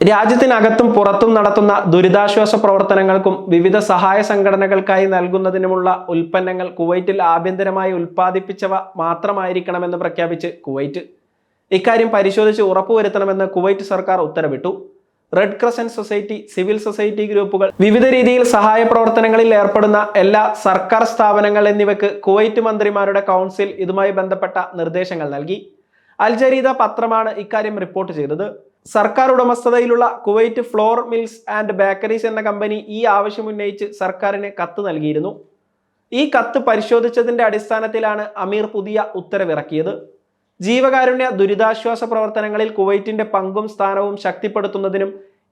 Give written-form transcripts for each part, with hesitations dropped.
രാജ്യത്തിനകത്തും പുറത്തും നടത്തുന്ന ദുരിതാശ്വാസ പ്രവർത്തനങ്ങൾക്കും വിവിധ സഹായ സംഘടനകൾക്കായി നൽകുന്നതിനുമുള്ള ഉൽപ്പന്നങ്ങൾ കുവൈറ്റിൽ ആഭ്യന്തരമായി ഉൽപ്പാദിപ്പിച്ചവ മാത്രമായിരിക്കണമെന്ന് പ്രഖ്യാപിച്ച് കുവൈറ്റ്. ഇക്കാര്യം പരിശോധിച്ച് ഉറപ്പുവരുത്തണമെന്ന് കുവൈറ്റ് സർക്കാർ ഉത്തരവിട്ടു. Red crescent society, civil society ഗ്രൂപ്പുകൾ, വിവിധ രീതിയിൽ സഹായ പ്രവർത്തനങ്ങളിൽ ഏർപ്പെടുന്ന എല്ലാ സർക്കാർ സ്ഥാപനങ്ങൾ എന്നിവയ്ക്ക് കുവൈറ്റ് മന്ത്രിമാരുടെ കൗൺസിൽ ഇതുമായി ബന്ധപ്പെട്ട നിർദ്ദേശങ്ങൾ നൽകി. അൽ ജരീദ പത്രമാണ് ഇക്കാര്യം റിപ്പോർട്ട് ചെയ്തത്. സർക്കാർ ഉടമസ്ഥതയിലുള്ള Kuwait flour mills and bakeries എന്ന കമ്പനി ഈ ആവശ്യം ഉന്നയിച്ച് സർക്കാരിന് കത്ത് നൽകിയിരുന്നു. ഈ കത്ത് പരിശോധിച്ചതിന്റെ അടിസ്ഥാനത്തിലാണ് അമീർ പുതിയ ഉത്തരവിറക്കിയത്. ജീവകാരുണ്യ ദുരിതാശ്വാസ പ്രവർത്തനങ്ങളിൽ കുവൈറ്റിന്റെ പങ്കും സ്ഥാനവും ശക്തിപ്പെടുത്തുന്നതിനും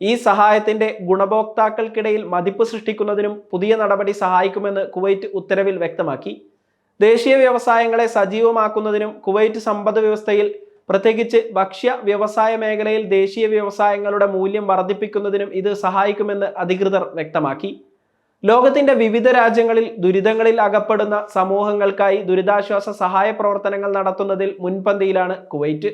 ഈ സഹായത്തിന്റെ ഗുണഭോക്താക്കൾക്കിടയിൽ മതിപ്പ് സൃഷ്ടിക്കുന്നതിനും പുതിയ നടപടി സഹായിക്കുമെന്ന് കുവൈറ്റ് ഉത്തരവിൽ വ്യക്തമാക്കി. ദേശീയ വ്യവസായങ്ങളെ സജീവമാക്കുന്നതിനും കുവൈറ്റ് സമ്പദ് വ്യവസ്ഥയിൽ പ്രത്യേകിച്ച് ഭക്ഷ്യ വ്യവസായ മേഖലയിൽ ദേശീയ വ്യവസായങ്ങളുടെ മൂല്യം വർദ്ധിപ്പിക്കുന്നതിനും ഇത് സഹായിക്കുമെന്ന് അധികൃതർ വ്യക്തമാക്കി. ലോകത്തിന്റെ വിവിധ രാജ്യങ്ങളിൽ ദുരിതങ്ങളിൽ അകപ്പെടുന്ന സമൂഹങ്ങൾക്കായി ദുരിതാശ്വാസ സഹായ പ്രവർത്തനങ്ങൾ നടത്തുന്നതിൽ മുൻപന്തിയിലാണ് കുവൈറ്റ്.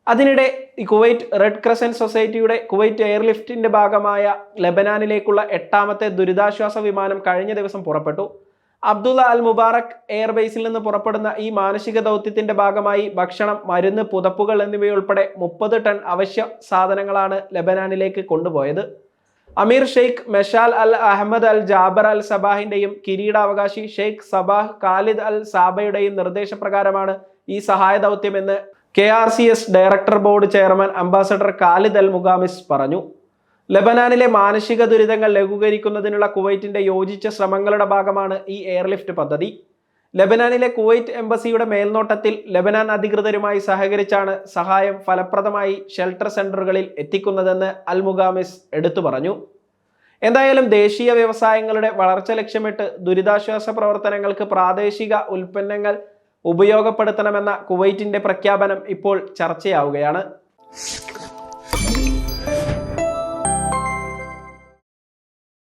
അതിനിടെ കുവൈറ്റ് റെഡ് ക്രസന്റ് സൊസൈറ്റിയുടെ കുവൈറ്റ് എയർലിഫ്റ്റിന്റെ ഭാഗമായ ലെബനാനിലേക്കുള്ള 8ാമത്തെ ദുരിതാശ്വാസ വിമാനം കഴിഞ്ഞ ദിവസം പുറപ്പെട്ടു. അബ്ദുള്ള അൽ മുബാറക് എയർബേസിൽ നിന്ന് പുറപ്പെടുന്ന ഈ മാനുഷിക ദൗത്യത്തിന്റെ ഭാഗമായി ഭക്ഷണം, മരുന്ന്, പുതപ്പുകൾ എന്നിവയുൾപ്പെടെ 30 ടൺ അവശ്യ സാധനങ്ങളാണ് ലെബനാനിലേക്ക് കൊണ്ടുപോയത്. Amir Sheikh Meshal Al Ahmad Al Jaber Al സബാഹിന്റെയും കിരീടാവകാശി ഷെയ്ഖ് സബാഹ് ഖാലിദ് അൽ സാബയുടെയും നിർദ്ദേശപ്രകാരമാണ് ഈ സഹായ ദൗത്യമെന്ന് KRCS director board chairman ambassador Khalid Al Mugamis പറഞ്ഞു. ലെബനാനിലെ മാനുഷിക ദുരിതങ്ങൾ ലഘൂകരിക്കുന്നതിനുള്ള കുവൈറ്റിന്റെ യോജിച്ച ശ്രമങ്ങളുടെ ഭാഗമാണ് ഈ എയർലിഫ്റ്റ് പദ്ധതി. ലെബനാനിലെ കുവൈറ്റ് എംബസിയുടെ മേൽനോട്ടത്തിൽ ലെബനാൻ അധികൃതരുമായി സഹകരിച്ചാണ് സഹായം ഫലപ്രദമായി ഷെൽട്ടർ സെന്ററുകളിൽ എത്തിക്കുന്നതെന്ന് അൽ മുഗാമിസ് എടുത്തു പറഞ്ഞു. എന്തായാലും ദേശീയ വ്യവസായങ്ങളുടെ വളർച്ച ലക്ഷ്യമിട്ട് ദുരിതാശ്വാസ പ്രവർത്തനങ്ങൾക്ക് പ്രാദേശിക ഉൽപ്പന്നങ്ങൾ ഉപയോഗപ്പെടുത്തണമെന്ന കുവൈറ്റിന്റെ പ്രഖ്യാപനം ഇപ്പോൾ ചർച്ചയാവുകയാണ്.